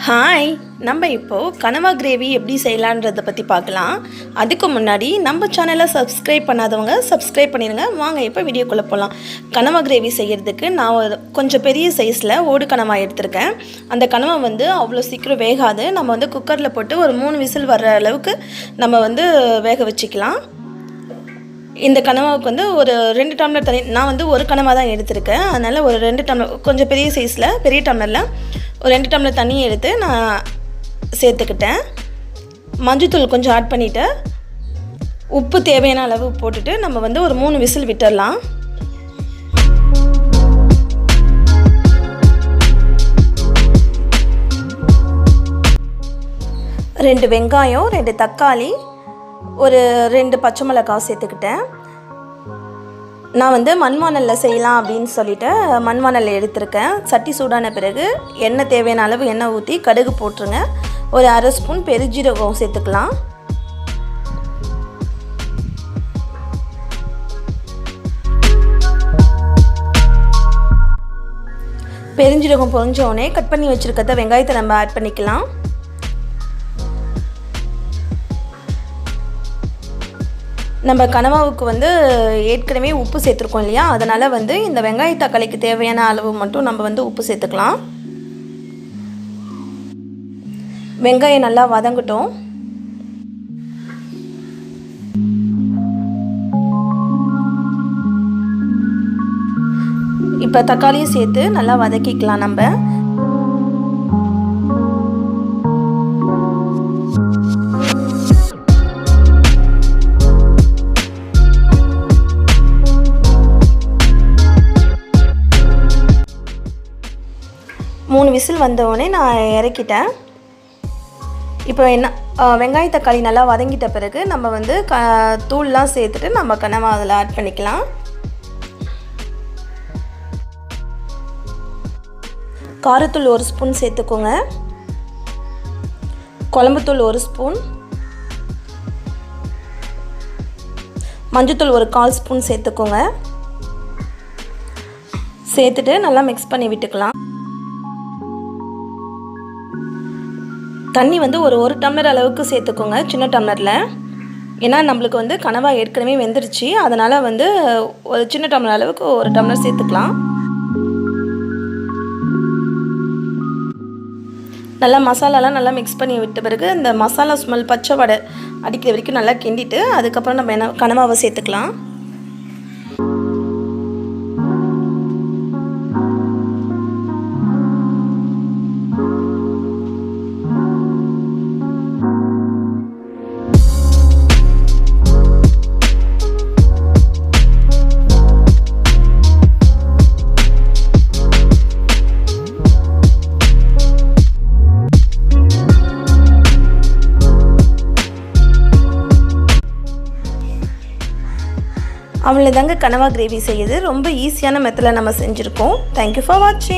Hi, நம்ம இப்போது கனவா கிரேவி எப்படி செய்யலான்றதை பற்றி பார்க்கலாம். அதுக்கு முன்னாடி நம்ம சேனலை சப்ஸ்கிரைப் பண்ணாதவங்க சப்ஸ்கிரைப் பண்ணிடுங்க. வாங்க இப்போ வீடியோக்குள்ளே போகலாம். கனவா கிரேவி செய்கிறதுக்கு நான் கொஞ்சம் பெரிய சைஸில் ஓடு கனவா எடுத்திருக்கேன். அந்த கனவா அவ்வளோ சீக்கிரம் வேகாது. நம்ம குக்கரில் போட்டு ஒரு 3 விசில் வர்ற அளவுக்கு நம்ம வேக வச்சுக்கலாம். இந்த கனவாவுக்கு ஒரு 2 டம்ளர் தண்ணி, நான் ஒரு கனவா தான் எடுத்திருக்கேன். அதனால் ஒரு 2 டம்ளர், கொஞ்சம் பெரிய சைஸில் பெரிய டம்ளரில் ஒரு 2 டம்ளர் தண்ணி எடுத்து நான் சேர்த்துக்கிட்டேன். மஞ்சத்தூள் கொஞ்சம் ஆட் பண்ணிவிட்டு உப்பு தேவையான அளவு போட்டுட்டு நம்ம ஒரு 3 விசில் விட்டுடலாம். ரெண்டு வெங்காயம், 2 தக்காளி, ஒரு 2 பச்சை மிளகாய் சேர்த்துக்கிட்டேன். நான் மண்வானலில் செய்யலாம் அப்படின்னு சொல்லிவிட்டு மண்வானலில் எடுத்திருக்கேன். சட்டி சூடான பிறகு எண்ணெய் தேவையான அளவு எண்ணெய் ஊற்றி கடுகு போட்டுருங்க. ஒரு அரை ஸ்பூன் பெருஞ்சீரகம் சேர்த்துக்கலாம். பெருஞ்சீரகம் பொரிஞ்சோடனே கட் பண்ணி வச்சுருக்கிறத வெங்காயத்தை நம்ம ஆட் பண்ணிக்கலாம். நம்ம கனவாவுக்கு ஏற்கனவே உப்பு சேர்த்துருக்கோம் இல்லையா, அதனால் இந்த வெங்காய தக்காளிக்கு தேவையான அளவு மட்டும் நம்ம உப்பு சேர்த்துக்கலாம். வெங்காயம் நல்லா வதங்கட்டும். இப்போ தக்காளியும் சேர்த்து நல்லா வதக்கிக்கலாம். நம்ம மூணு விசில் வந்தோடனே நான் இறக்கிட்டேன். இப்போ என்ன, வெங்காய தக்காளி நல்லா வதங்கிட்ட பிறகு நம்ம தூள்லாம் சேர்த்துட்டு நம்ம கனவா அதில் ஆட் பண்ணிக்கலாம். காரத்தூள் 1 ஸ்பூன் சேர்த்துக்கோங்க. குழம்புத்தூள் 1 ஸ்பூன், மஞ்சத்தூள் ஒரு 1/4 ஸ்பூன் சேர்த்துக்கோங்க. சேர்த்துட்டு நல்லா மிக்ஸ் பண்ணி விட்டுக்கலாம். தண்ணி ஒரு டம்ளர் அளவுக்கு சேர்த்துக்கோங்க, சின்ன டம்ளரில். ஏன்னா நம்மளுக்கு கனவா ஏற்கனவே வெந்துருச்சு, அதனால் ஒரு சின்ன டம்ளர் அளவுக்கு 1 டம்ளர் சேர்த்துக்கலாம். நல்லா மசாலாலாம் நல்லா மிக்ஸ் பண்ணி விட்ட பிறகு இந்த மசாலா ஸ்மெல் பச்சை வடை அடிக்கிற வரைக்கும் நல்லா கிண்டிட்டு அதுக்கப்புறம் நம்ம கனவாவை சேர்த்துக்கலாம். அவ்வளோதாங்க கனவா கிரேவி செய்யுது. ரொம்ப ஈஸியான மெத்தடில் நம்ம செஞ்சுருக்கோம். தேங்க்யூ ஃபார் வாட்சிங்.